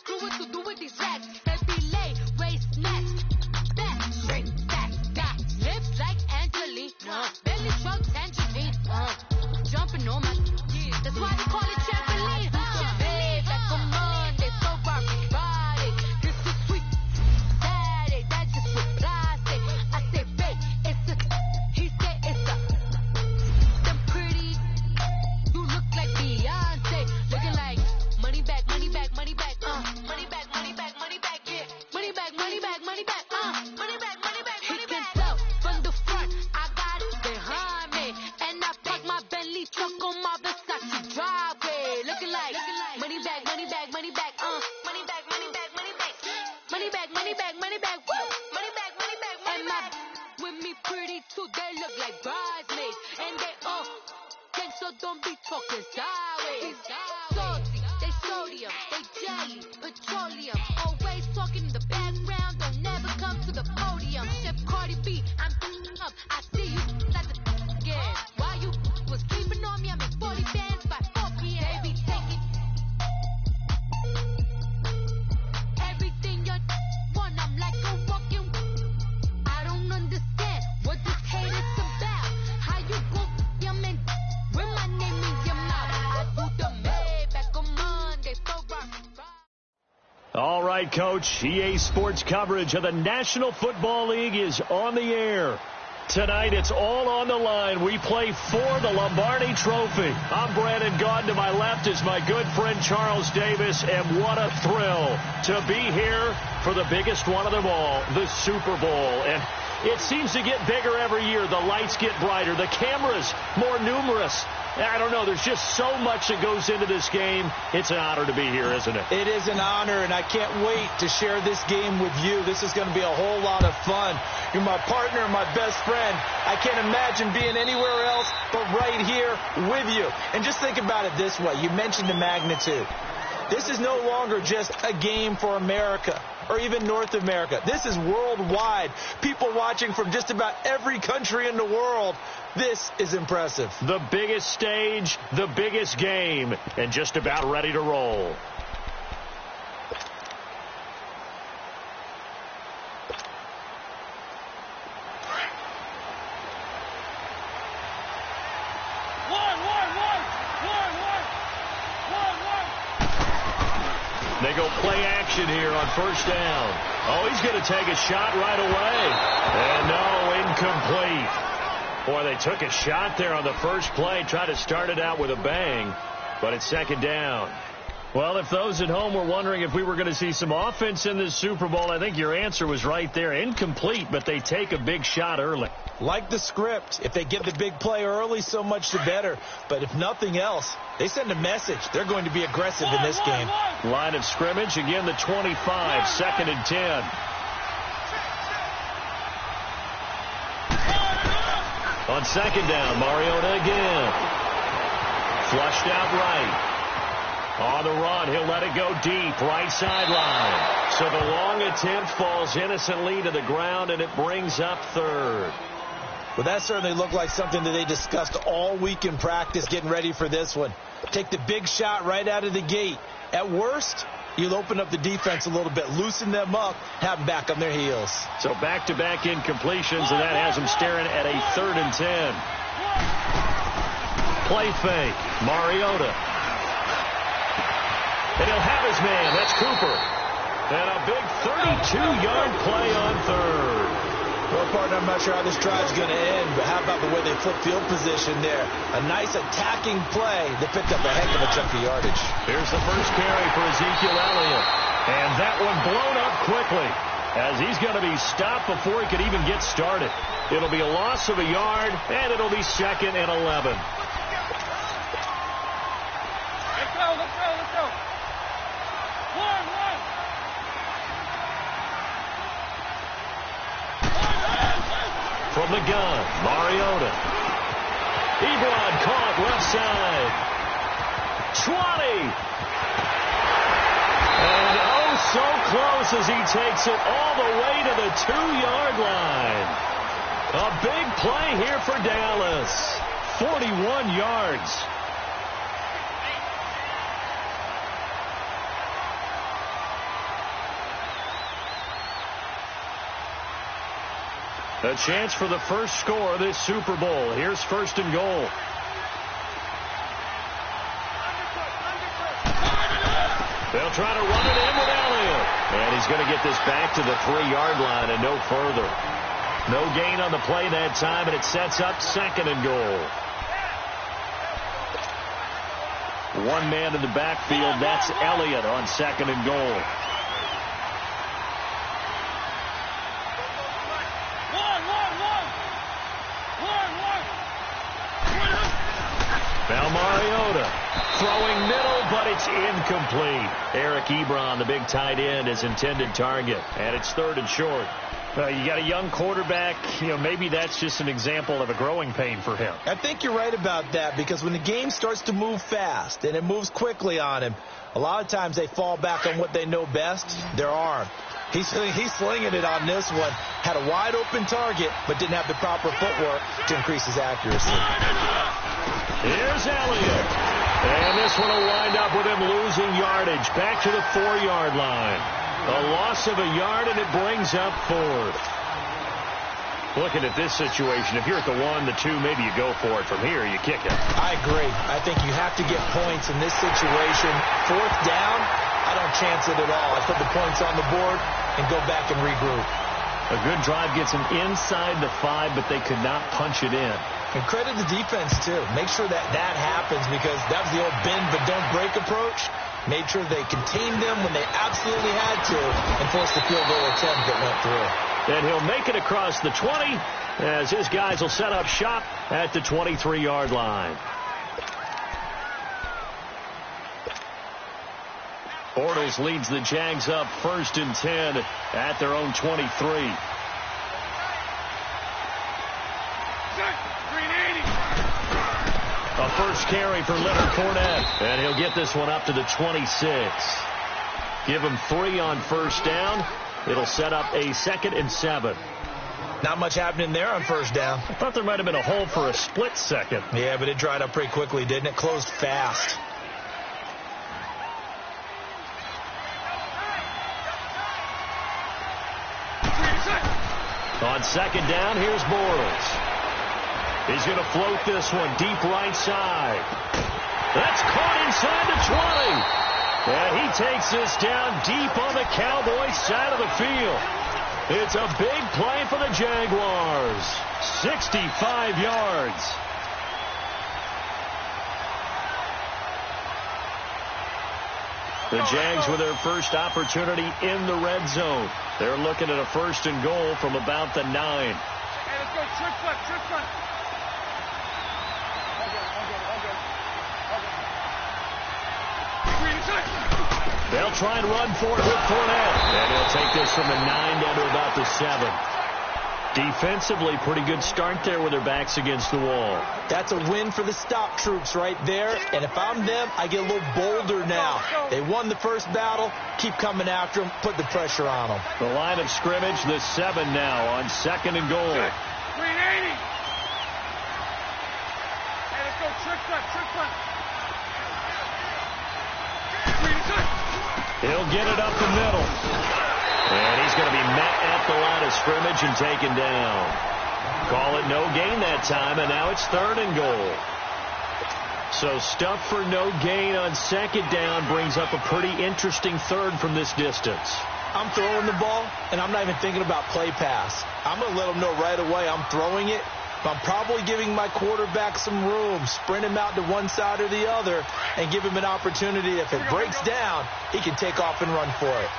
screw what to do with these racks. Every lay, race next. Back, straight, back, got lips like Angelina. Belly truck, tangerine. Jumping on my that's why they call it trampoline. Babe, like a Monday, so rocky Friday. This is sweet Saturday, that's just what I say. I say, babe, it's a, he say it's a. Them pretty, you look like Beyonce. Looking like money back, money back, money back, money back, money back, money back, yeah. Money back, money back, money back, money back, money back, money back. He can tell from the front, I got it behind me. And I park my Bentley truck on my Versace driveway. Looking like money back, money back, money back, money back, money back, money back, money back, money back, money back, woo, money back, money back, money back. With me pretty too, they look like bridesmaids, and they all gang, so don't be talking sideways. Salty, they sodium, they jelly, petroleum. Always talking in the background, don't never come to the podium. Chef Cardi B, I'm up. I see you like the again. Why you was creeping on me? I'm in 40 bands by 4 p.m. Baby, take it. Everything you want, I'm like a walking. I don't understand what this hate is about. How you go, your man, with my name in your mouth. I do the Maybach on Monday, so rock. All right, Coach. EA Sports coverage of the National Football League is on the air. Tonight, it's all on the line. We play for the Lombardi Trophy. I'm Brandon Gaudin. To my left is my good friend Charles Davis. And what a thrill to be here for the biggest one of them all, the Super Bowl. And it seems to get bigger every year. The lights get brighter. The cameras more numerous. I don't know. There's just so much that goes into this game. It's an honor to be here, isn't it? It is an honor, and I can't wait to share this game with you. This is going to be a whole lot of fun. You're my partner, my best friend. I can't imagine being anywhere else but right here with you. And just think about it this way. You mentioned the magnitude. This is no longer just a game for America or even North America. This is worldwide. People watching from just about every country in the world. This is impressive. The biggest stage, the biggest game, and just about ready to roll. They go play action here on first down. Oh, he's going to take a shot right away. And no, incomplete. Boy, they took a shot there on the first play, tried to start it out with a bang, but it's second down. Well, if those at home were wondering if we were going to see some offense in this Super Bowl, I think your answer was right there. Incomplete, but they take a big shot early. Like the script, if they get the big play early, so much the better. But if nothing else, they send a message. They're going to be aggressive in this game. Line of scrimmage, again the 25, second and 10. On second down, Mariota again. Flushed out right. On the run, he'll let it go deep, right sideline. So the long attempt falls innocently to the ground, and it brings up third. Well, that certainly looked like something that they discussed all week in practice getting ready for this one. Take the big shot right out of the gate. At worst, you'll open up the defense a little bit, loosen them up, have them back on their heels. So back-to-back incompletions, and that has them staring at a third and 10. Play fake, Mariota. And he'll have his man. That's Cooper. And a big 32-yard play on third. Well, partner, I'm not sure how this drive's going to end, but how about the way they flip field position there? A nice attacking play that picked up a heck of a chunk of yardage. Here's the first carry for Ezekiel Elliott. And that one blown up quickly as he's going to be stopped before he could even get started. It'll be a loss of a yard, and it'll be second and 11. Let's go. One. From the gun, Mariota. Ebron caught left side. 20. And oh, so close as he takes it all the way to the 2-yard line. A big play here for Dallas. 41 yards. A chance for the first score of this Super Bowl. Here's first and goal. They'll try to run it in with Elliott. And he's going to get this back to the 3-yard line and no further. No gain on the play that time, and it sets up second and goal. One man in the backfield. That's Elliott on second and goal. Now Mariota throwing middle, but it's incomplete. Eric Ebron, the big tight end, his intended target, and it's third and short. You got a young quarterback. Maybe that's just an example of a growing pain for him. I think you're right about that, because when the game starts to move fast and it moves quickly on him, a lot of times they fall back on what they know best, their arm. He's slinging it on this one. Had a wide open target, but didn't have the proper footwork to increase his accuracy. Here's Elliott. And this one will wind up with him losing yardage. Back to the 4-yard line. A loss of a yard, and it brings up fourth. Looking at this situation, if you're at the 1, the 2, maybe you go for it. From here, you kick it. I agree. I think you have to get points in this situation. Fourth down, I don't chance it at all. I put the points on the board and go back and regroup. A good drive gets them inside the 5, but they could not punch it in. And credit the defense, too. Make sure that happens, because that was the old bend but don't break approach. Made sure they contained them when they absolutely had to and forced the field goal attempt that went through. And he'll make it across the 20 as his guys will set up shop at the 23-yard line. Bortles leads the Jags up first and 10 at their own 23. A first carry for Leonard Fournette, and he'll get this one up to the 26. Give him 3 on first down. It'll set up a 2nd and 7. Not much happening there on first down. I thought there might have been a hole for a split second. Yeah, but it dried up pretty quickly, didn't it? Closed fast. On second down, here's Bortles. He's going to float this one deep right side. That's caught inside the 20. And he takes this down deep on the Cowboys side of the field. It's a big play for the Jaguars. 65 yards. The Jags with their first opportunity in the red zone. They're looking at a first and goal from about the 9. Hey, let's go. Trick foot. They'll try and run for it with Fournette. And he'll take this from the 9 down to about the 7. Defensively, pretty good start there with their backs against the wall. That's a win for the stop troops right there. And if I'm them, I get a little bolder now. They won the first battle. Keep coming after them. Put the pressure on them. The line of scrimmage, the 7 now on second and goal. 380. Hey, let's go. Trick foot. He'll get it up the middle. And he's going to be met at the line of scrimmage and taken down. Call it no gain that time, and now it's third and goal. So stuff for no gain on second down brings up a pretty interesting third from this distance. I'm throwing the ball, and I'm not even thinking about play pass. I'm going to let them know right away I'm throwing it. I'm probably giving my quarterback some room, sprint him out to one side or the other, and give him an opportunity. If it breaks down, he can take off and run for it.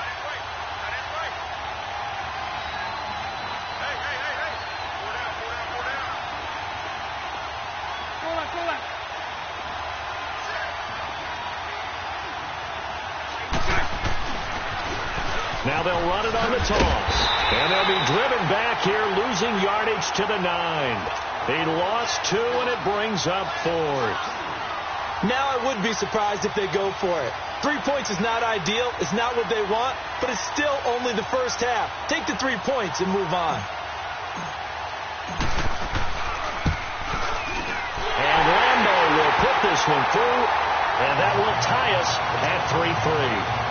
Now they'll run it on the toss. And they'll be driven back here, losing yardage to the 9. He lost 2, and it brings up fourth. Now I would be surprised if they go for it. 3 points is not ideal. It's not what they want, but it's still only the first half. Take the 3 points and move on. And Lambeau will put this one through, and that will tie us at 3-3.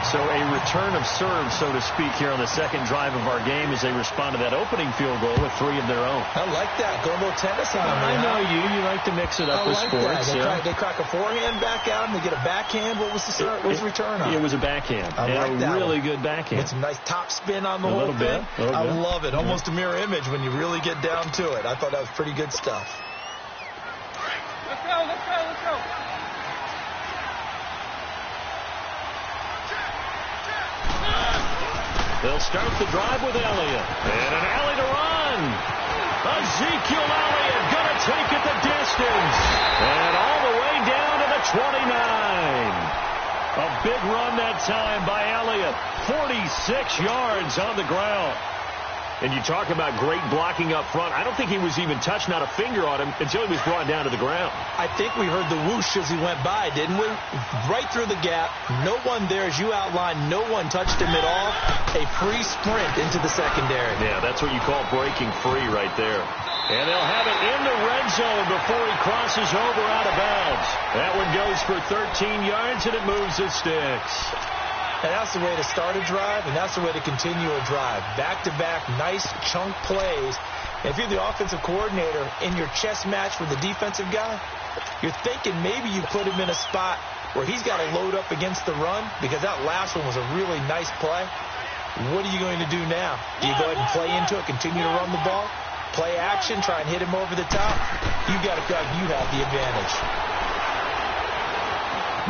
So So a return of serve, so to speak, here on the second drive of our game as they respond to that opening field goal with 3 of their own. I like that. Go a little tennis on them. I know you. You like to mix it up with sports. They crack a forehand back out, and they get a backhand. What was the return on? It was a backhand. I like that really one. good backhand. With some nice top spin on the whole thing. I love it. Almost a mirror image when you really get down to it. I thought that was pretty good stuff. Let's go, let's go, let's go. They'll start the drive with Elliott. And an alley to run. Ezekiel Elliott going to take it the distance. And all the way down to the 29. A big run that time by Elliott. 46 yards on the ground. And you talk about great blocking up front. I don't think he was even touched, not a finger on him, until he was brought down to the ground. I think we heard the whoosh as he went by, didn't we? Right through the gap. No one there, as you outlined. No one touched him at all. A free sprint into the secondary. Yeah, that's what you call breaking free right there. And they'll have it in the red zone before he crosses over out of bounds. That one goes for 13 yards, and it moves the sticks. And that's the way to start a drive, and that's the way to continue a drive. Back-to-back, nice chunk plays. And if you're the offensive coordinator in your chess match with the defensive guy, you're thinking maybe you put him in a spot where he's got to load up against the run, because that last one was a really nice play. What are you going to do now? Do you go ahead and play into it, continue to run the ball, play action, try and hit him over the top? You got to feel like you have the advantage.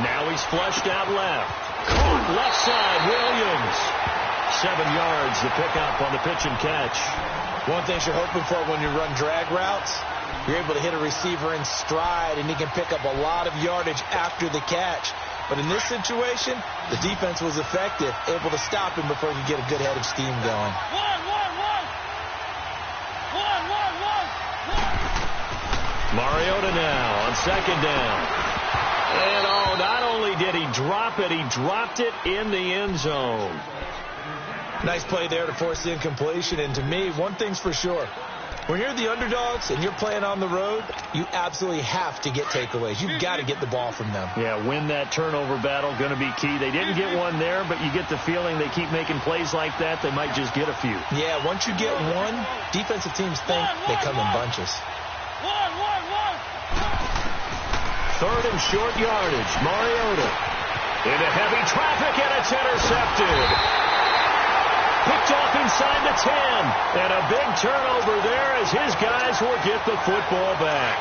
Now he's flushed out left. Caught left side, Williams. 7 yards to pick up on the pitch and catch. One thing you're hoping for when you run drag routes, you're able to hit a receiver in stride, and he can pick up a lot of yardage after the catch. But in this situation, the defense was effective, able to stop him before he could get a good head of steam going. Mariota now on second down. And not only did he drop it, he dropped it in the end zone. Nice play there to force the incompletion. And to me, one thing's for sure. When you're the underdogs and you're playing on the road, you absolutely have to get takeaways. You've got to get the ball from them. Yeah, win that turnover battle, going to be key. They didn't get one there, but you get the feeling they keep making plays like that, they might just get a few. Yeah, once you get one, defensive teams think they come in bunches. Third and short yardage. Mariota into heavy traffic, and it's intercepted. Picked off inside the 10. And a big turnover there as his guys will get the football back.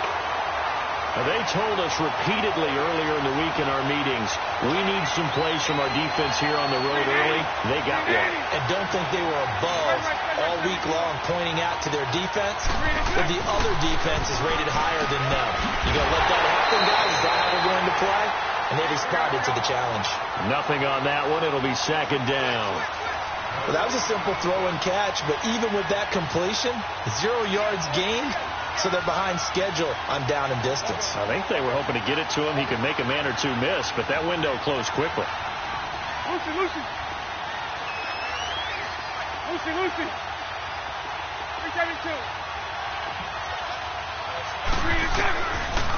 They told us repeatedly earlier in the week in our meetings, we need some plays from our defense here on the road early. They got one. And don't think they were above all week long pointing out to their defense, but the other defense is rated higher than them. You got to let that happen, guys. Is that how they're going to play? And they responded to the challenge. Nothing on that one. It'll be second down. Well, that was a simple throw and catch, but even with that completion, 0 yards gained, so they're behind schedule on down and distance. I think they were hoping to get it to him. He could make a man or two miss, but that window closed quickly. Lucy. 372.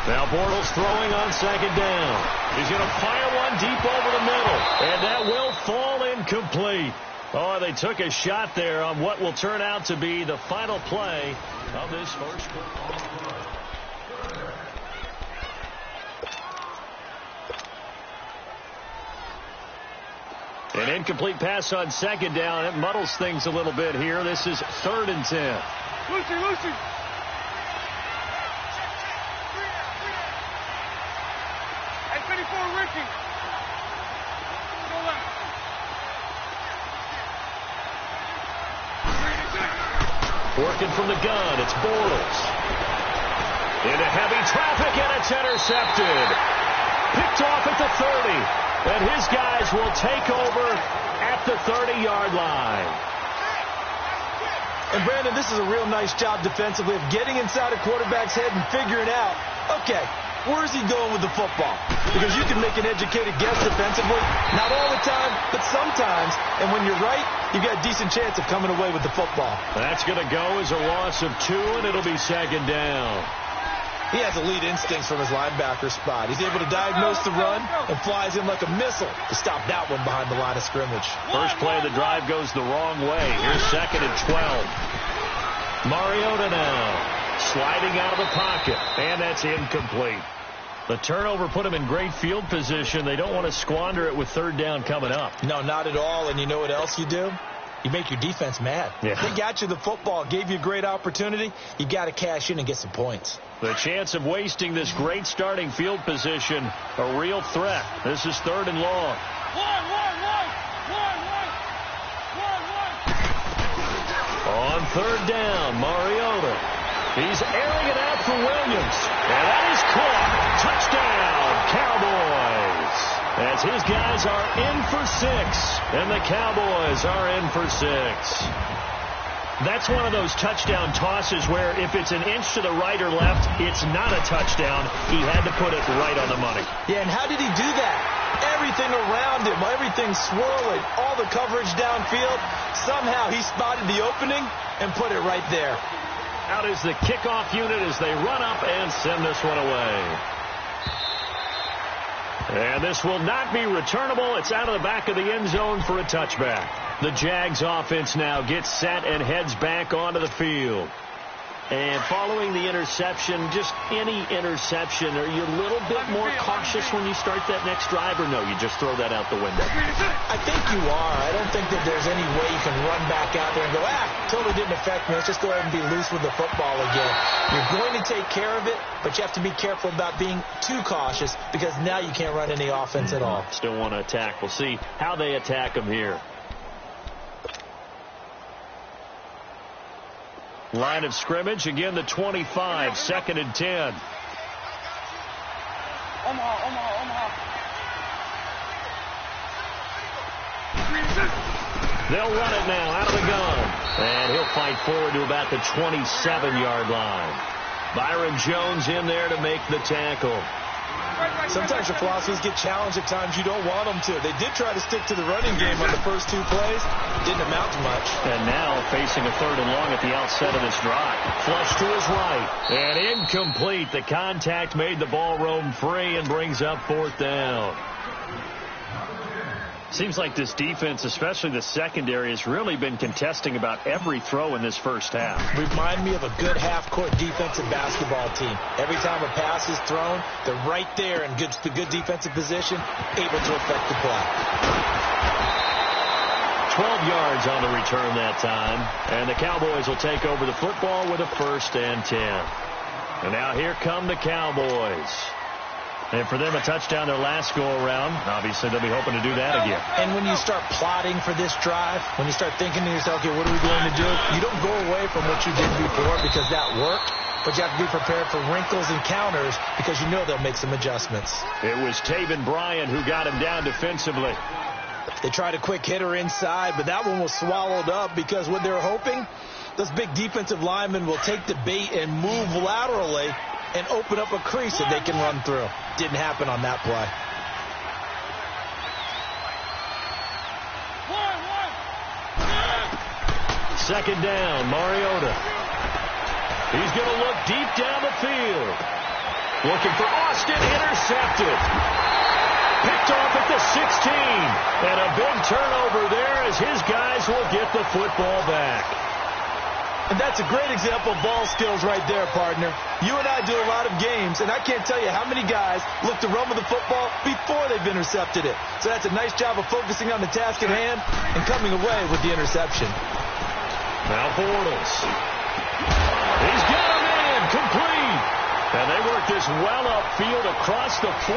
Now Bortles throwing on second down. He's going to fire one deep over the middle, and that will fall incomplete. Oh, they took a shot there on what will turn out to be the final play of this first quarter. An incomplete pass on second down. It muddles things a little bit here. This is 3rd and 10. Lucy. Hey, 54, Ricky. Go left. Working from the gun, it's Bortles. Into heavy traffic, and it's intercepted. Picked off at the 30, and his guys will take over at the 30-yard line. And, Brandon, this is a real nice job defensively of getting inside a quarterback's head and figuring out, okay, where's he going with the football? Because you can make an educated guess defensively. Not all the time, but sometimes. And when you're right, you've got a decent chance of coming away with the football. That's going to go as a loss of 2, and it'll be second down. He has elite instincts from his linebacker spot. He's able to diagnose the run and flies in like a missile to stop that one behind the line of scrimmage. First play of the drive goes the wrong way. Here's 2nd and 12. Mariota now sliding out of the pocket, and that's incomplete. The turnover put him in great field position. They don't want to squander it with 3rd down coming up. No, not at all. And you know what else you do? You make your defense mad. Yeah. They got you the football, gave you a great opportunity. You got to cash in and get some points. The chance of wasting this great starting field position, a real threat. This is 3rd and long. On 3rd down, Mariota. He's airing it out for Williams. And that is caught. Touchdown, Cowboys. As his guys are in for 6. And the Cowboys are in for 6. That's one of those touchdown tosses where if it's an inch to the right or left, it's not a touchdown. He had to put it right on the money. Yeah, and how did he do that? Everything around him, everything swirling, all the coverage downfield. Somehow he spotted the opening and put it right there. Out is the kickoff unit as they run up and send this one away. And this will not be returnable. It's out of the back of the end zone for a touchback. The Jags offense now gets set and heads back onto the field. And following the interception, just any interception, are you a little bit more cautious when you start that next drive, or no, you just throw that out the window? I think you are. I don't think that there's any way you can run back out there and go, totally didn't affect me. Let's just go ahead and be loose with the football again. You're going to take care of it, but you have to be careful about being too cautious because now you can't run any offense at all. Still want to attack. We'll see how they attack them here. Line of scrimmage, again the 25, 2nd and 10. Omaha. They'll run it now out of the gun. And he'll fight forward to about the 27-yard line. Byron Jones in there to make the tackle. Sometimes your philosophies get challenged at times you don't want them to. They did try to stick to the running game on the first 2 plays. Didn't amount to much. And now facing a 3rd and long at the outset of this drive. Flush to his right. And incomplete. The contact made the ball roam free and brings up 4th down. Seems like this defense, especially the secondary, has really been contesting about every throw in this first half. Remind me of a good half-court defensive basketball team. Every time a pass is thrown, they're right there in the good defensive position, able to affect the play. 12 yards on the return that time. And the Cowboys will take over the football with a 1st and 10. And now here come the Cowboys. And for them, a touchdown their last go-around. Obviously, they'll be hoping to do that again. And when you start plotting for this drive, when you start thinking to yourself, okay, what are we going to do? You don't go away from what you did before because that worked. But you have to be prepared for wrinkles and counters because you know they'll make some adjustments. It was Taven Bryan who got him down defensively. They tried a quick hitter inside, but that one was swallowed up because what they're hoping, those big defensive linemen will take the bait and move laterally and open up a crease that they can run through. Didn't happen on that play. Second down, Mariota. He's going to look deep down the field. Looking for Austin, intercepted. Picked off at the 16. And a big turnover there as his guys will get the football back. And that's a great example of ball skills right there, partner. You and I do a lot of games, and I can't tell you how many guys look to run with the football before they've intercepted it. So that's a nice job of focusing on the task at hand and coming away with the interception. Now Bortles. He's got him in, complete. And they work this well upfield across the 45.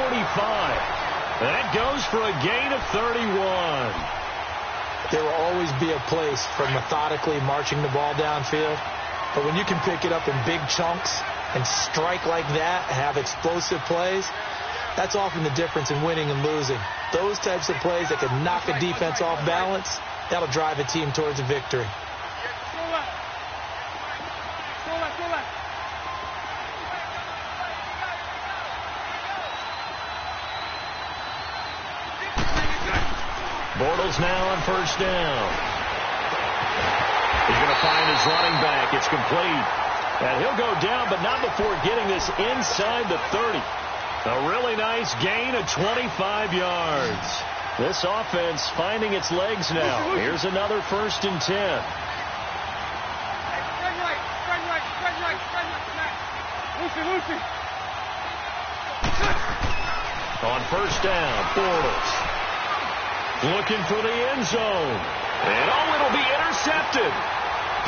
That goes for a gain of 31. There will always be a place for methodically marching the ball downfield. But when you can pick it up in big chunks and strike like that, have explosive plays, that's often the difference in winning and losing. Those types of plays that can knock a defense off balance, that'll drive a team towards a victory. Bortles now on first down. He's going to find his running back. It's complete. And he'll go down, but not before getting this inside the 30. A really nice gain of 25 yards. This offense finding its legs now. Here's another 1st and 10. Lucy. On 1st down, Bortles looking for the end zone. And it'll be intercepted.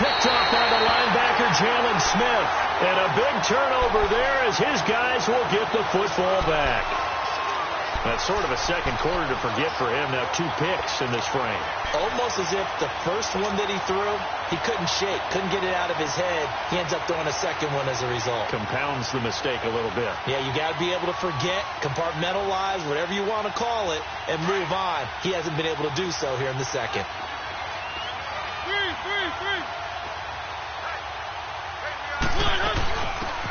Picked off by the linebacker, Jalen Smith. And a big turnover there as his guys will get the football back. That's sort of a second quarter to forget for him. Now 2 picks in this frame. Almost as if the first one that he threw, he couldn't shake, couldn't get it out of his head. He ends up throwing a second one as a result. Compounds the mistake a little bit. Yeah, you got to be able to forget, compartmentalize, whatever you want to call it, and move on. He hasn't been able to do so here in the second.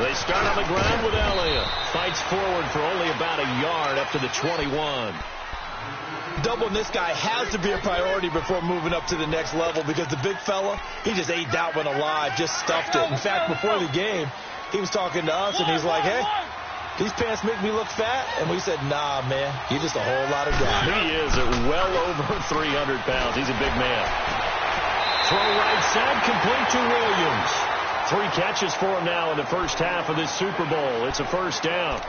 They start on the ground with Elliott. Fights forward for only about a yard up to the 21. Doubling this guy has to be a priority before moving up to the next level because the big fella, he just ate that one alive, just stuffed it. In fact, before the game, he was talking to us, and he's like, hey, these pants make me look fat. And we said, nah, man, you're just a whole lot of guy. He is at well over 300 pounds. He's a big man. Throw right side, complete to Williams. 3 catches for him now in the first half of this Super Bowl. It's a 1st down.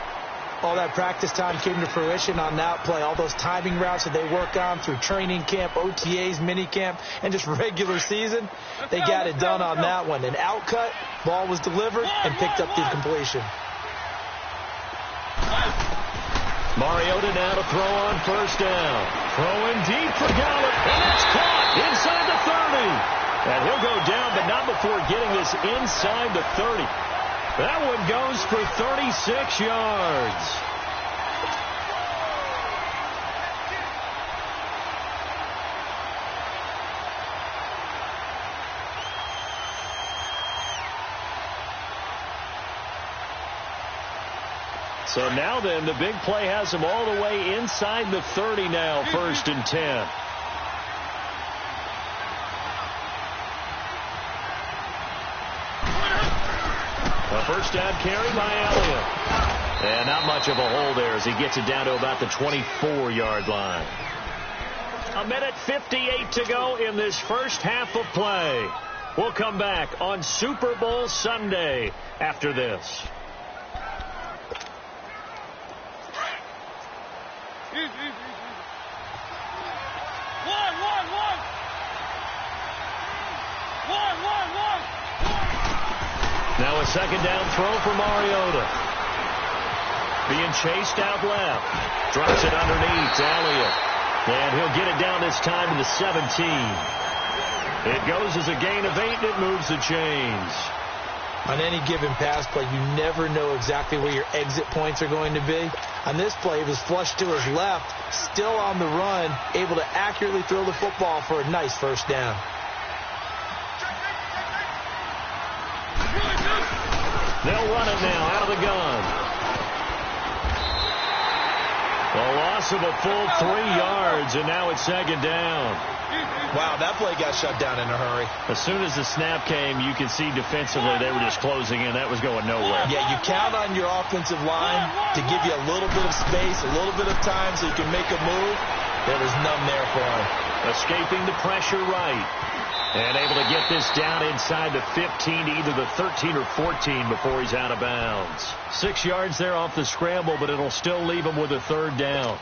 All that practice time came to fruition on that play. All those timing routes that they work on through training camp, OTAs, mini camp, and just regular season, they got it done on that one. An outcut, ball was delivered, and picked up the completion. Mariota now to throw on 1st down. Throwing deep for Gallup, and that's caught inside the 30. And he'll go down, but not before getting this inside the 30. That one goes for 36 yards. So now then, the big play has him all the way inside the 30 now, 1st and 10. A 1st down carry by Elliott. And not much of a hole there as he gets it down to about the 24-yard line. 1:58 to go in this first half of play. We'll come back on Super Bowl Sunday after this. Now a 2nd down throw for Mariota. Being chased out left. Drops it underneath to Elliott. And he'll get it down this time to the 17. It goes as a gain of 8, and it moves the chains. On any given pass play, you never know exactly where your exit points are going to be. On this play, it was flushed to his left, still on the run, able to accurately throw the football for a nice 1st down. They'll run it now out of the gun. A loss of a full 3 yards, and now it's 2nd down. Wow, that play got shut down in a hurry. As soon as the snap came, you could see defensively they were just closing in. That was going nowhere. Yeah, you count on your offensive line to give you a little bit of space, a little bit of time so you can make a move. There was none there for him. Escaping the pressure right. And able to get this down inside the 15 to either the 13 or 14 before he's out of bounds. 6 yards there off the scramble, but it'll still leave him with a 3rd down.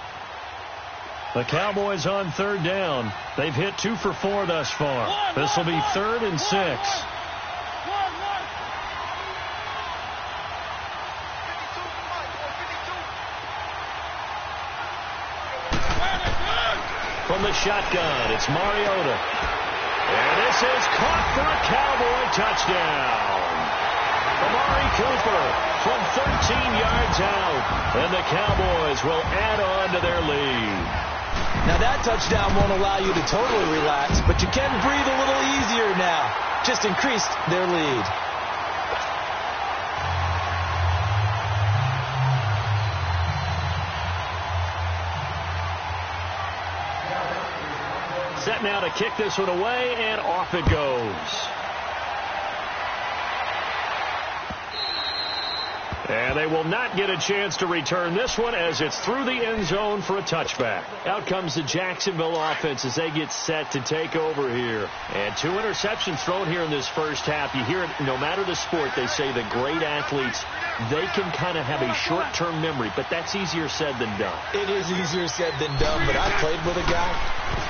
The Cowboys on 3rd down. They've hit 2 for 4 thus far. This will be 3rd and 6. From the shotgun, it's Mariota. And this is caught for a Cowboy touchdown. Amari Cooper from 13 yards out. And the Cowboys will add on to their lead. Now that touchdown won't allow you to totally relax, but you can breathe a little easier now. Just increased their lead. Set now to kick this one away, and off it goes. And they will not get a chance to return this one as it's through the end zone for a touchback. Out comes the Jacksonville offense as they get set to take over here. And 2 interceptions thrown here in this first half. You hear it, no matter the sport, they say the great athletes, they can kind of have a short-term memory, but that's easier said than done. It is easier said than done, but I played with a guy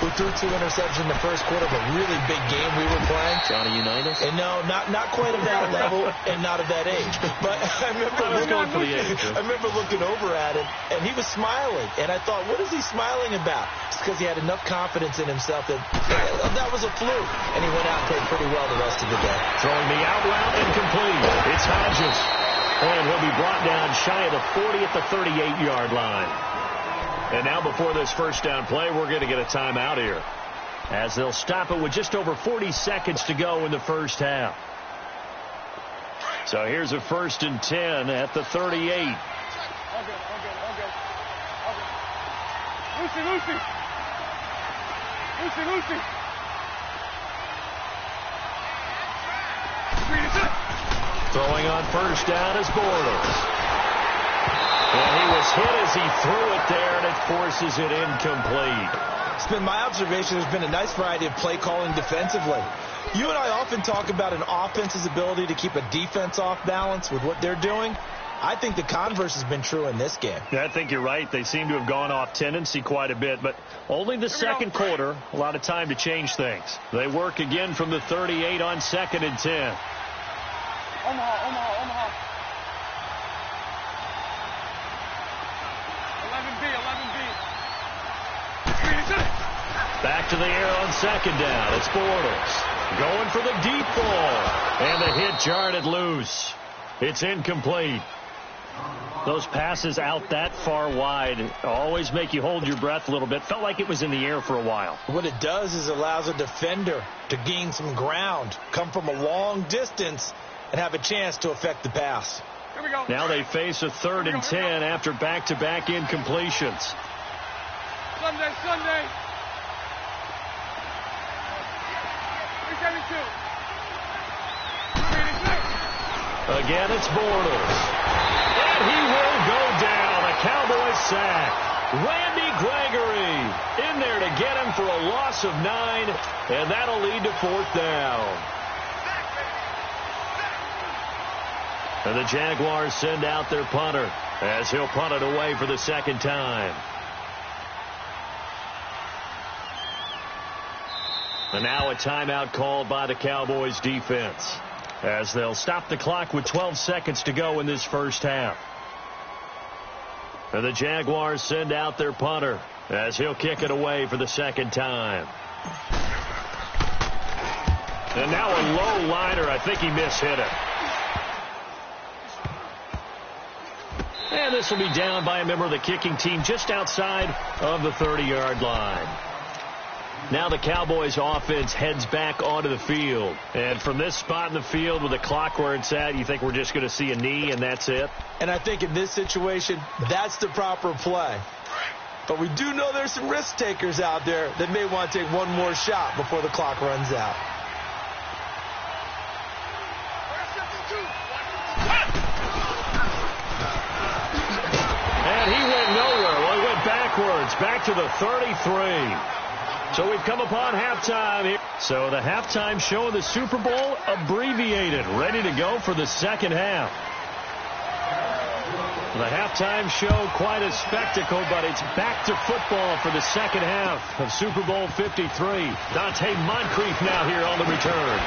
who threw 2 interceptions in the first quarter of a really big game we were playing. Johnny Unitas? And no, not quite of that level and not of that age. But I remember looking over at him, and he was smiling. And I thought, what is he smiling about? It's because he had enough confidence in himself that was a fluke. And he went out and played pretty well the rest of the day. Throwing the out route incomplete. It's Hodges. And he'll be brought down shy of the 40 at the 38-yard line. And now before this first down play, we're going to get a timeout here, as they'll stop it with just over 40 seconds to go in the first half. So here's a 1st and 10 at the 38. Lucy. Throwing on first down is Bortles. And he was hit as he threw it there, and it forces it incomplete. It's been my observation there's been a nice variety of play calling defensively. You and I often talk about an offense's ability to keep a defense off balance with what they're doing. I think the converse has been true in this game. Yeah, I think you're right. They seem to have gone off tendency quite a bit, but only the second quarter, a lot of time to change things. They work again from the 38 on 2nd and 10. Omaha. 11B. Back to the air on 2nd down. It's Bortles going for the deep ball. And the hit jarred it loose. It's incomplete. Those passes out that far wide always make you hold your breath a little bit. Felt like it was in the air for a while. What it does is allows a defender to gain some ground, come from a long distance, and have a chance to affect the pass. Here we go. Now they face a 3rd and 10 after back-to-back incompletions. Sunday. 372. Again, it's Bortles. And he will go down. A Cowboys sack. Randy Gregory in there to get him for a loss of 9, and that'll lead to 4th down. And the Jaguars send out their punter as he'll punt it away for the 2nd time. And now a timeout called by the Cowboys defense, as they'll stop the clock with 12 seconds to go in this first half. And the Jaguars send out their punter as he'll kick it away for the 2nd time. And now a low liner. I think he mishit it. And this will be down by a member of the kicking team just outside of the 30-yard line. Now the Cowboys offense heads back onto the field. And from this spot in the field with the clock where it's at, you think we're just going to see a knee and that's it? And I think in this situation, that's the proper play. But we do know there's some risk takers out there that may want to take one more shot before the clock runs out. And he went nowhere. Well, he went backwards, back to the 33. So we've come upon halftime here. So the halftime show of the Super Bowl abbreviated, ready to go for the 2nd half. The halftime show, quite a spectacle, but it's back to football for the 2nd half of Super Bowl 53. Dante Moncrief now here on the return.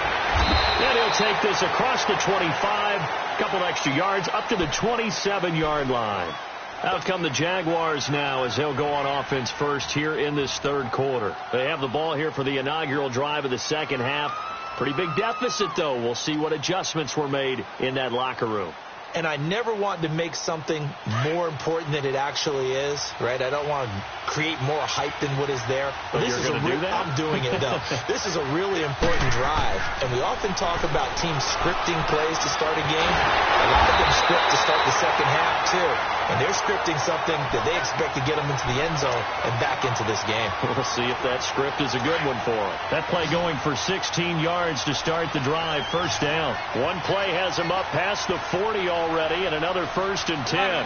And he'll take this across the 25, a couple extra yards, up to the 27-yard line. Out come the Jaguars now as they'll go on offense first here in this 3rd quarter. They have the ball here for the inaugural drive of the 2nd half. Pretty big deficit, though. We'll see what adjustments were made in that locker room. And I never want to make something more important than it actually is, right? I don't want to create more hype than what is there. But you're going to do that? I'm doing it, though. This is a really important drive. And we often talk about teams scripting plays to start a game. A lot of them script to start the 2nd half, too. and they're scripting something that they expect to get them into the end zone and back into this game. We'll see if that script is a good one for them. That play going for 16 yards to start the drive. First down. One play has them up past the 40 already, and another 1st and 10.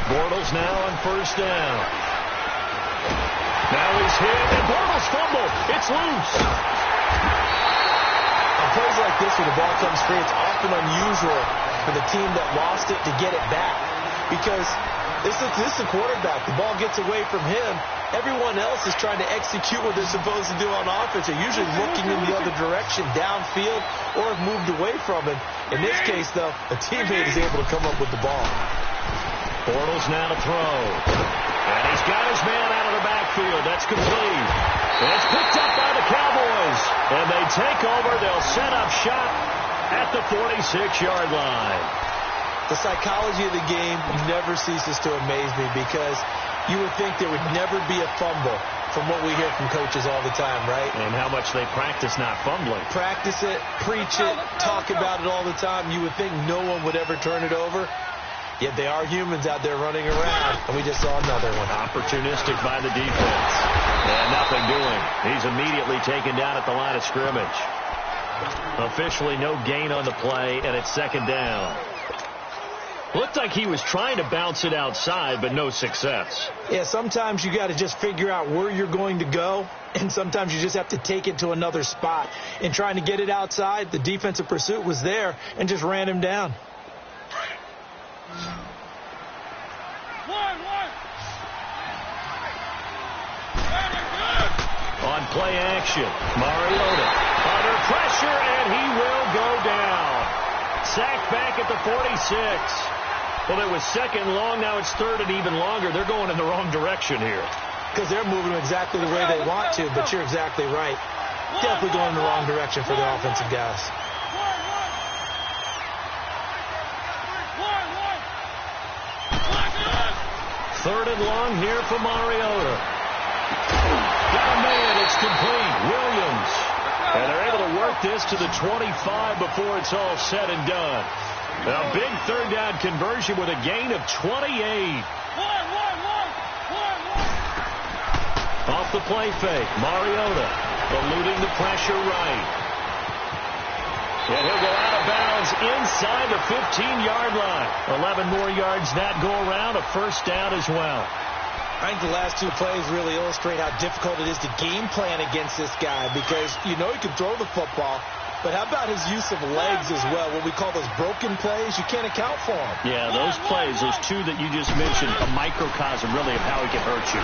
Bortles now on 1st down. Now he's hit, and Bortles fumble. It's loose. On plays like this where the ball comes free, it's often unusual for the team that lost it to get it back. Because this is the quarterback. The ball gets away from him. Everyone else is trying to execute what they're supposed to do on offense. They're usually looking in the other direction, downfield, or have moved away from him. In this case, though, a teammate is able to come up with the ball. Bortles now to throw. And he's got his man out of the backfield. That's complete. And it's picked up by the Cowboys. And they take over. They'll set up shop at the 46-yard line. The psychology of the game never ceases to amaze me because you would think there would never be a fumble from what we hear from coaches all the time, right? And how much they practice not fumbling. Practice it, preach it, talk about it all the time. You would think no one would ever turn it over. Yet they are humans out there running around, and we just saw another one. Opportunistic by the defense. And nothing doing. He's immediately taken down at the line of scrimmage. Officially no gain on the play, and it's 2nd down. Looked like he was trying to bounce it outside, but no success. Yeah, sometimes you got to just figure out where you're going to go, and sometimes you just have to take it to another spot. In trying to get it outside, the defensive pursuit was there and just ran him down. On play action, Mariota under pressure, and he will go down. Sacked back at the 46. Well, it was 2nd long. Now it's 3rd and even longer. They're going in the wrong direction here. Because they're moving exactly the way they want to, but you're exactly right. Definitely going in the wrong direction for the offensive guys. Third and long here for Mariota. Got a man. It's complete. Williams. And they're able to work this to the 25 before it's all said and done. A big 3rd down conversion with a gain of 28. Off the play fake. Mariota eluding the pressure right. And he'll go out of bounds inside the 15-yard line. 11 more yards that go around. A 1st down as well. I think the last 2 plays really illustrate how difficult it is to game plan against this guy because you know he can throw the football, but how about his use of legs as well? What we call those broken plays, you can't account for them. Yeah, those plays, those 2 that you just mentioned, a microcosm really of how he can hurt you.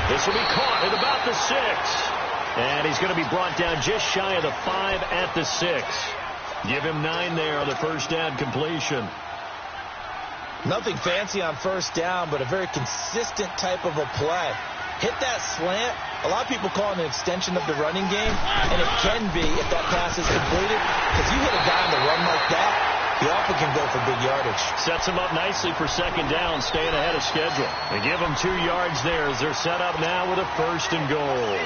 This will be caught at about the 6. And he's going to be brought down just shy of the 5 at the 6. Give him 9 there on the 1st down completion. Nothing fancy on 1st down, but a very consistent type of a play. Hit that slant. A lot of people call it an extension of the running game, and it can be if that pass is completed. Because you hit a guy on the run like that, he often can go for big yardage. Sets him up nicely for 2nd down, staying ahead of schedule. They give him 2 yards there as they're set up now with a 1st and goal.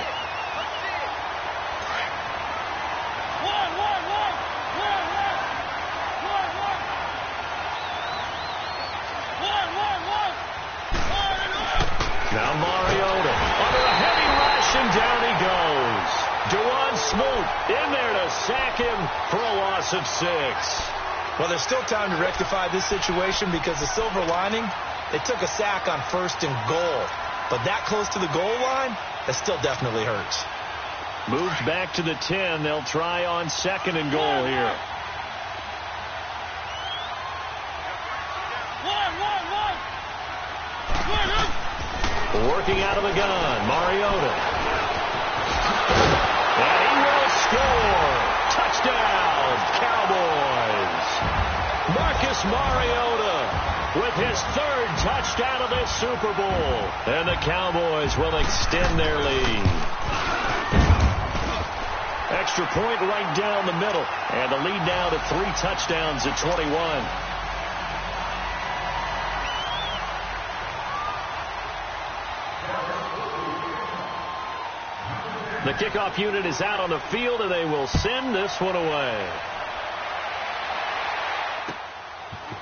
Now Mariota under a heavy rush, and down he goes. Dewan Smoot in there to sack him for a loss of 6. Well, there's still time to rectify this situation because the silver lining, they took a sack on 1st and goal. But that close to the goal line, that still definitely hurts. Moved back to the 10. They'll try on 2nd and goal here. Working out of the gun, Mariota. And he will score. Touchdown, Cowboys. Marcus Mariota with his 3rd touchdown of this Super Bowl. And the Cowboys will extend their lead. Extra point right down the middle. And the lead now to 3 touchdowns at 21. The kickoff unit is out on the field, and they will send this one away.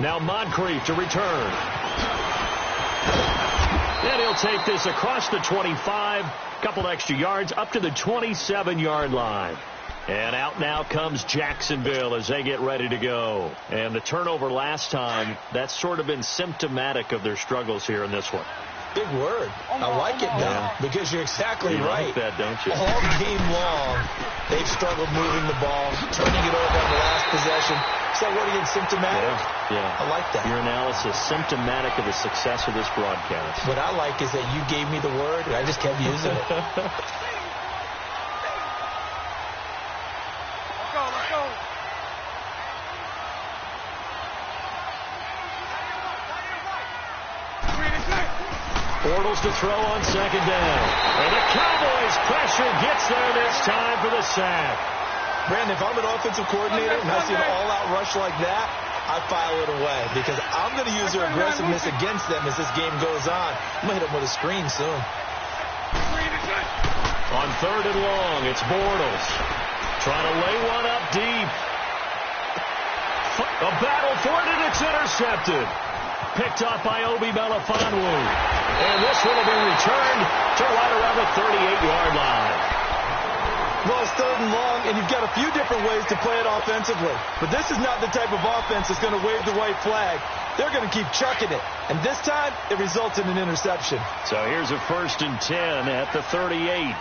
Now Moncrief to return. And he'll take this across the 25, couple extra yards up to the 27-yard line. And out now comes Jacksonville as they get ready to go. And the turnover last time, that's sort of been symptomatic of their struggles here in this one. Big word. I like it now because you're exactly right. You like that, don't you? All game long, they've struggled moving the ball, turning it over on the last possession. Is that word again, symptomatic? Yeah. I like that. Your analysis, symptomatic of the success of this broadcast. What I like is that you gave me the word, and I just kept using it. Let's go. Bortles to throw on second down. And the Cowboys pressure gets there this time for the sack. Brandon, if I'm an offensive coordinator and I see an all-out rush like that, I file it away because I'm going to use their aggressiveness against them as this game goes on. I'm going to hit them with a screen soon. On third and long, it's Bortles. Trying to lay one up deep. A battle for it, and it's intercepted. Picked up by Obi Melifonwu. And this one will be returned to right around the 38-yard line. Well, it's third and long, and you've got a few different ways to play it offensively. But this is not the type of offense that's going to wave the white flag. They're going to keep chucking it. And this time, it results in an interception. So here's a 1st and 10 at the 38.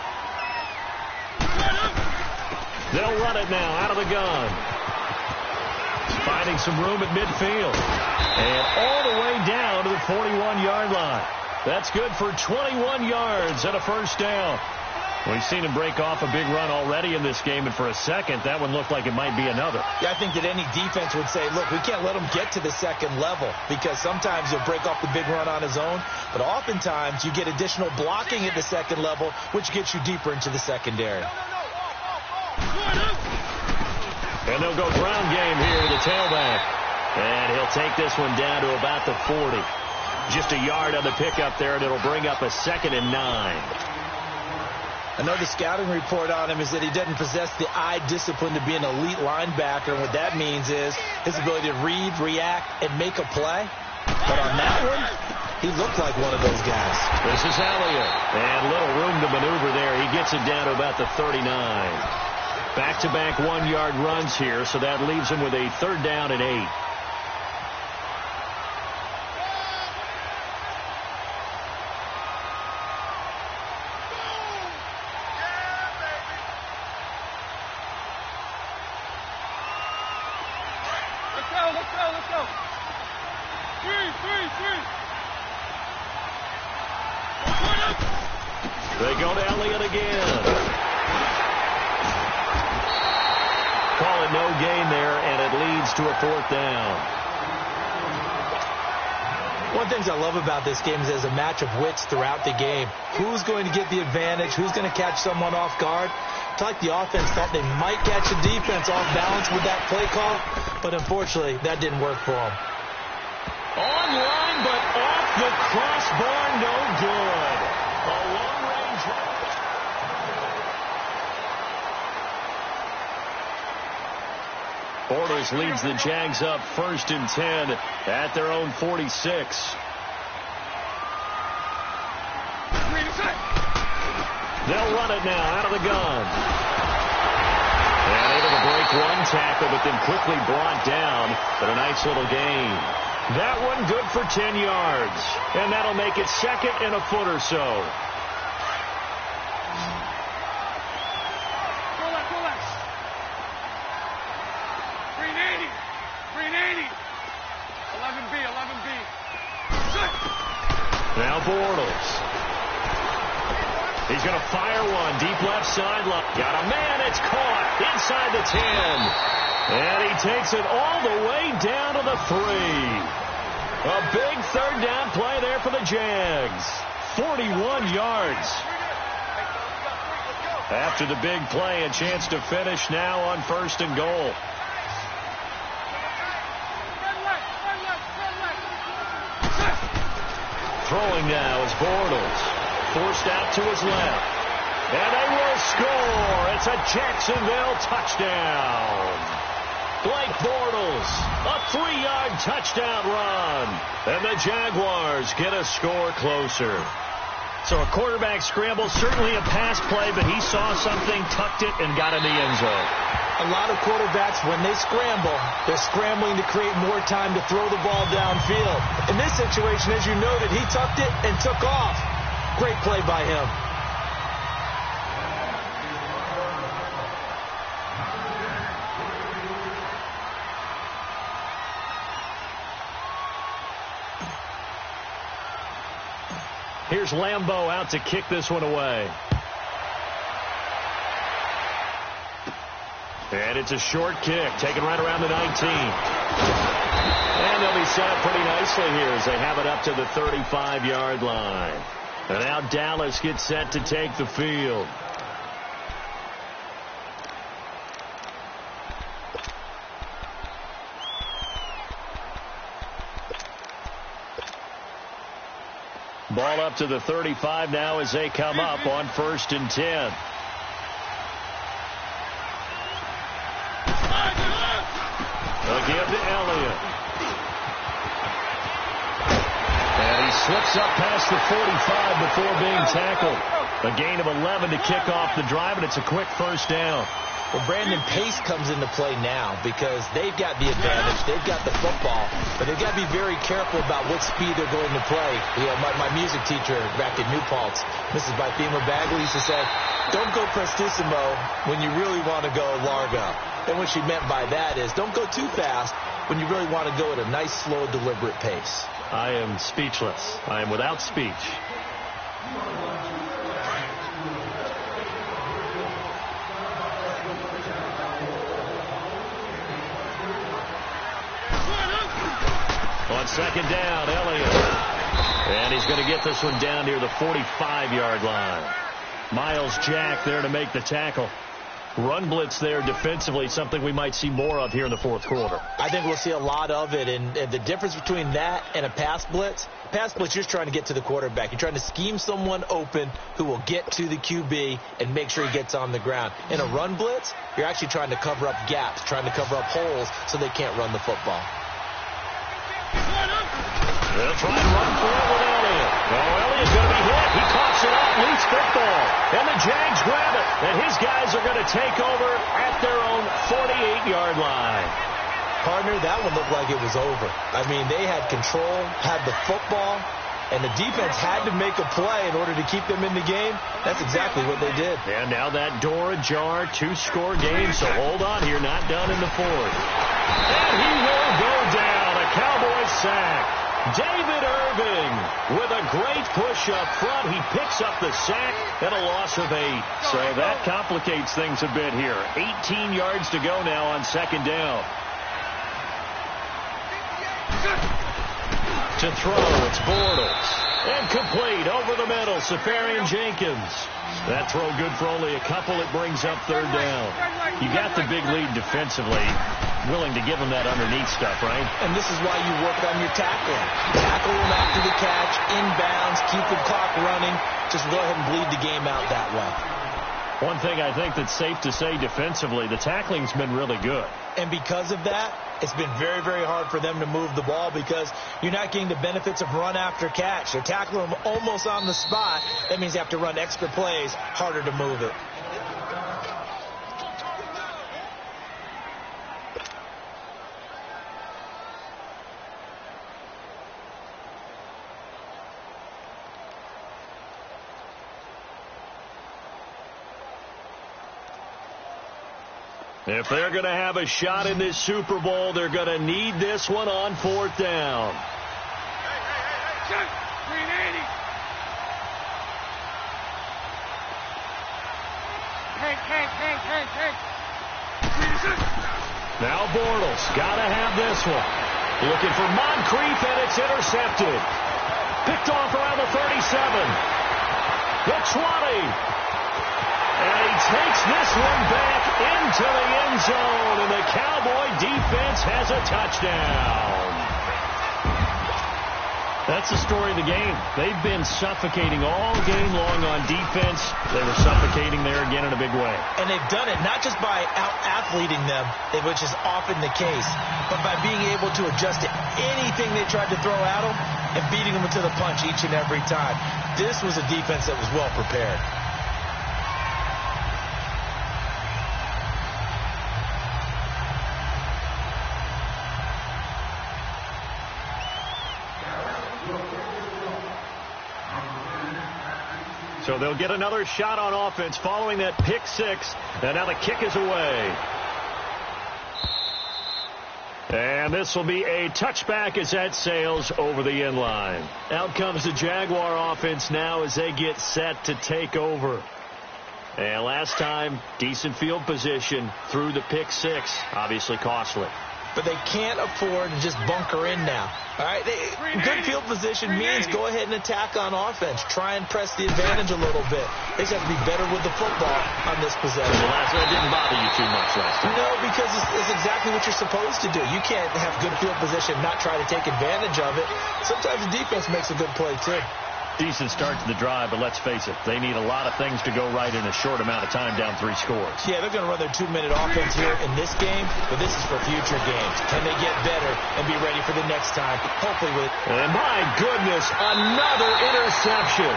They'll run it now out of the gun. Finding some room at midfield. And all the way down to the 41-yard line. That's good for 21 yards and a first down. We've seen him break off a big run already in this game, and for a second, that one looked like it might be another. Yeah, I think that any defense would say, look, we can't let him get to the second level because sometimes he'll break off the big run on his own, but oftentimes you get additional blocking at the second level, which gets you deeper into the secondary. And they'll go ground game here with the tailback. And he'll take this one down to about the 40. Just a yard on the pickup there, and it'll bring up a 2nd and 9. I know the scouting report on him is that he doesn't possess the eye discipline to be an elite linebacker. And what that means is his ability to read, react, and make a play. But on that one, he looked like one of those guys. This is Elliott. And little room to maneuver there. He gets it down to about the 39. Back-to-back 1-yard runs here, so that leaves him with a 3rd down and 8. Let's go. Three. They go to Elliott again. Call it no gain there, and it leads to a 4th down. One of the things I love about this game is there's a match of wits throughout the game. Who's going to get the advantage? Who's going to catch someone off guard? It's like the offense thought they might catch the defense off balance with that play call, but unfortunately, that didn't work for them. Online, but off the crossbar, no good. A long-range run. Bortles leads the Jags up 1st and 10 at their own 46. They'll run it now out of the gun. And able to break one tackle, but then quickly brought down. But a nice little gain. That one good for 10 yards. And that'll make it 2nd and a foot or so. Now Bortles. He's going to fire one. Deep left sideline. Got a man. It's caught inside the 10. And he takes it all the way down to the 3. A big 3rd down play there for the Jags. 41 yards. After the big play, a chance to finish now on 1st and goal. Throwing now is Bortles. Forced out to his left. And they will score. It's a Jacksonville touchdown. Blake Bortles, a 3-yard touchdown run. And the Jaguars get a score closer. So a quarterback scramble, certainly a pass play, but he saw something, tucked it, and got in the end zone. A lot of quarterbacks, when they scramble, they're scrambling to create more time to throw the ball downfield. In this situation, as you noted, he tucked it and took off. Great play by him. Here's Lambeau out to kick this one away. And it's a short kick, taken right around the 19. And they'll be set up pretty nicely here as they have it up to the 35-yard line. And now Dallas gets set to take the field. Ball up to the 35 now as they come up on 1st and 10. They'll give to Elliott. And he slips up past the 45 before being tackled. A gain of 11 to kick off the drive, and it's a quick first down. Well, Brandon, pace comes into play now because they've got the advantage. They've got the football, but they've got to be very careful about what speed they're going to play. You know, my music teacher back at New Paltz, Mrs. Bythema Bagley, used to say, don't go prestissimo when you really want to go largo. And what she meant by that is don't go too fast when you really want to go at a nice, slow, deliberate pace. I am speechless. I am without speech. On 2nd down, Elliott. And he's going to get this one down near the 45-yard line. Miles Jack there to make the tackle. Run blitz there defensively, something we might see more of here in the 4th quarter. I think we'll see a lot of it, and the difference between that and a pass blitz, you're just trying to get to the quarterback. You're trying to scheme someone open who will get to the QB and make sure he gets on the ground. In a run blitz, you're actually trying to cover up gaps, trying to cover up holes so they can't run the football. They'll try and run for it with Elliott. Oh, Elliott's going to be hit. He coughs it up, leads football. And the Jags grab it. And his guys are going to take over at their own 48-yard line. Partner, that one looked like it was over. I mean, they had control, had the football, and the defense had to make a play in order to keep them in the game. That's exactly what they did. And now that door ajar, 2-score game, so hold on here, not done in the 4th. And he will go down, a Cowboy sack. David Irving with a great push up front. He picks up the sack and a loss of 8. So that complicates things a bit here. 18 yards to go now on 2nd down. To throw, it's Bortles. And complete over the middle, Safarian Jenkins. That throw good for only a couple. It brings up 3rd down. You got the big lead defensively. Willing to give him that underneath stuff, right? And this is why you work on your tackling. Tackle him after the catch, inbounds, keep the clock running. Just go ahead and bleed the game out that way. One thing I think that's safe to say defensively, the tackling's been really good. And because of that, it's been very, very hard for them to move the ball because you're not getting the benefits of run after catch. They're tackling them almost on the spot. That means you have to run extra plays, harder to move it. If they're going to have a shot in this Super Bowl, they're going to need this one on 4th down. Now Bortles, got to have this one. Looking for Moncrief, and it's intercepted. Picked off around the 37. The 20. And he takes this one back into the end zone, and the Cowboy defense has a touchdown. That's the story of the game. They've been suffocating all game long on defense. They were suffocating there again in a big way. And they've done it not just by out-athleting them, which is often the case, but by being able to adjust to anything they tried to throw at them and beating them to the punch each and every time. This was a defense that was well prepared. So they'll get another shot on offense following that pick six. And now the kick is away. And this will be a touchback as that sails over the end line. Out comes the Jaguar offense now as they get set to take over. And last time, decent field position through the pick six. Obviously costly. But they can't afford to just bunker in now. All right, good field position means go ahead and attack on offense. Try and press the advantage a little bit. They just have to be better with the football on this possession. The last one didn't bother you too much last time. No, because it's exactly what you're supposed to do. You can't have good field position and not try to take advantage of it. Sometimes the defense makes a good play, too. Decent start to the drive, but let's face it, they need a lot of things to go right in a short amount of time, down 3 scores. Yeah, they're going to run their 2-minute offense here in this game, but this is for future games. Can they get better and be ready for the next time? Hopefully with... And my goodness, another interception.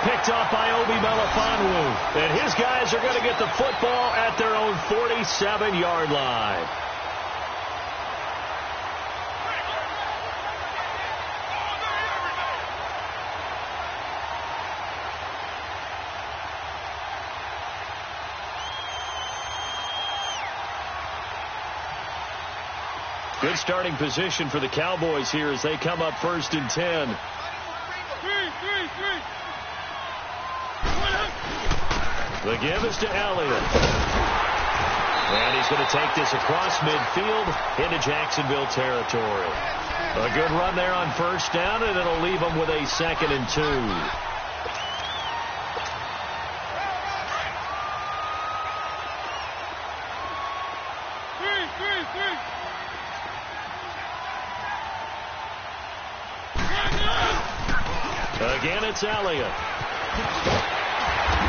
Picked off by Obi Melifonwu. And his guys are going to get the football at their own 47-yard line. Good starting position for the Cowboys here as they come up 1st and 10. The give is to Elliott. And he's going to take this across midfield into Jacksonville territory. A good run there on 1st down, and it'll leave them with a 2nd and 2. Again, it's Elliott.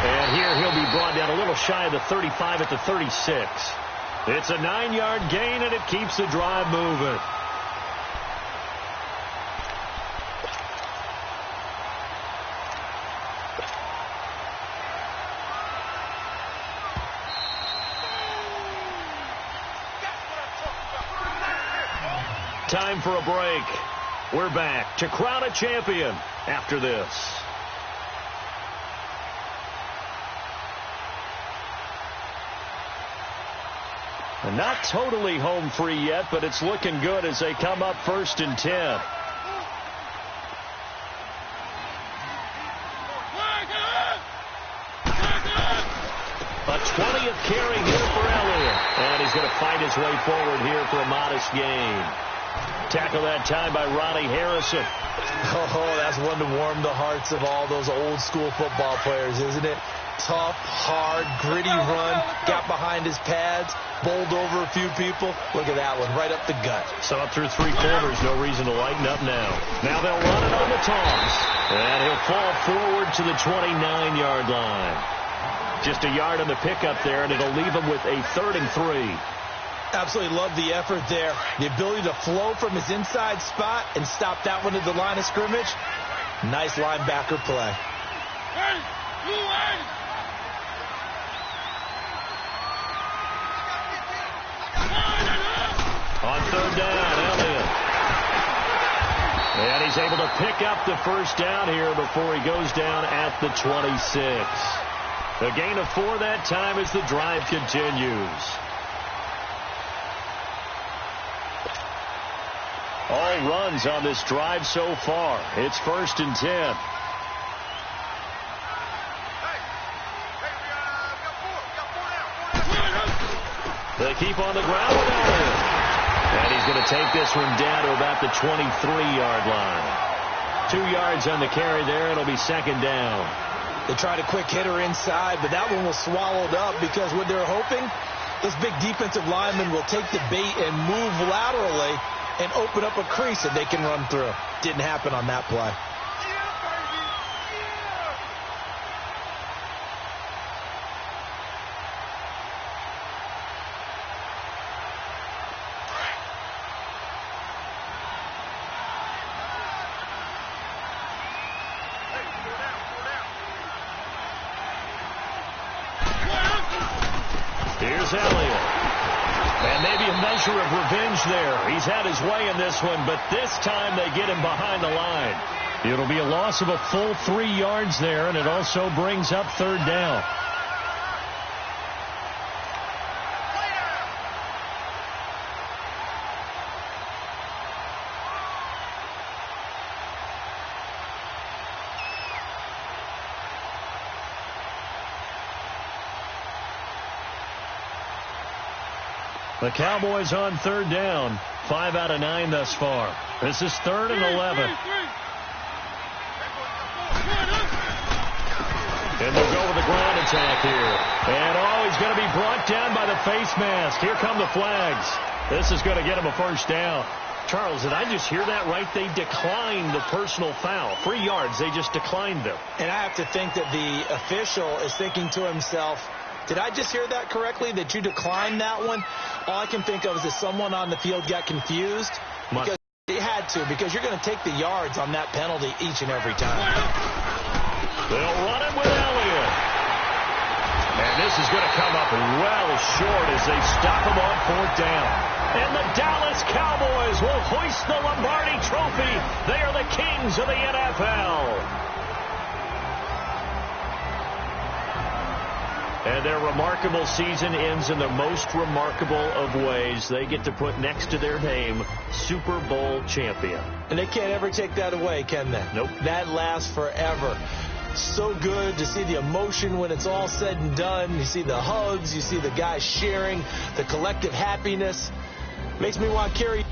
And here he'll be brought down a little shy of the 35 at the 36. It's a 9-yard gain, and it keeps the drive moving. Time for a break. We're back to crown a champion after this. And not totally home free yet, but it's looking good as they come up 1st and 10. A 20th carry here for Elliott. And he's going to fight his way forward here for a modest gain. Tackle that time by Ronnie Harrison. Oh, that's one to warm the hearts of all those old school football players, isn't it? Tough, hard, gritty run. Got behind his pads. Bowled over a few people. Look at that one, right up the gut. So up through 3 quarters, no reason to lighten up now. Now they'll run it on the toss. And he'll fall forward to the 29-yard line. Just a yard on the pickup there, and it'll leave him with a 3rd and 3. Absolutely love the effort there. The ability to flow from his inside spot and stop that one at the line of scrimmage. Nice linebacker play. On 3rd down, Elliott. And he's able to pick up the 1st down here before he goes down at the 26. A gain of 4 that time as the drive continues. All runs on this drive so far. It's 1st and 10. They keep on the ground with Elliott. And he's going to take this one down to about the 23-yard line. 2 yards on the carry there. It'll be 2nd down. They tried a quick hitter inside, but that one was swallowed up because what they're hoping, this big defensive lineman will take the bait and move laterally and open up a crease that they can run through. Didn't happen on that play. Here's Elliott. And maybe a measure of revenge there. He's had his way in this one, but this time they get him behind the line. It'll be a loss of a full 3 yards there, and it also brings up 3rd down. The Cowboys on 3rd down. 5 out of 9 thus far. This is 3rd and 11. And they'll go with the ground attack here. And he's going to be brought down by the face mask. Here come the flags. This is going to get him a 1st down. Charles, did I just hear that right? They declined the personal foul. 3 yards, they just declined them. And I have to think that the official is thinking to himself, did I just hear that correctly, that you declined that one? All I can think of is that someone on the field got confused. Because they had to, because you're going to take the yards on that penalty each and every time. They'll run it with Elliott. And this is going to come up well short as they stop him on 4th down. And the Dallas Cowboys will hoist the Lombardi Trophy. They are the kings of the NFL. And their remarkable season ends in the most remarkable of ways. They get to put next to their name, Super Bowl champion. And they can't ever take that away, can they? Nope. That lasts forever. So good to see the emotion when it's all said and done. You see the hugs. You see the guys sharing, the collective happiness. Makes me want to carry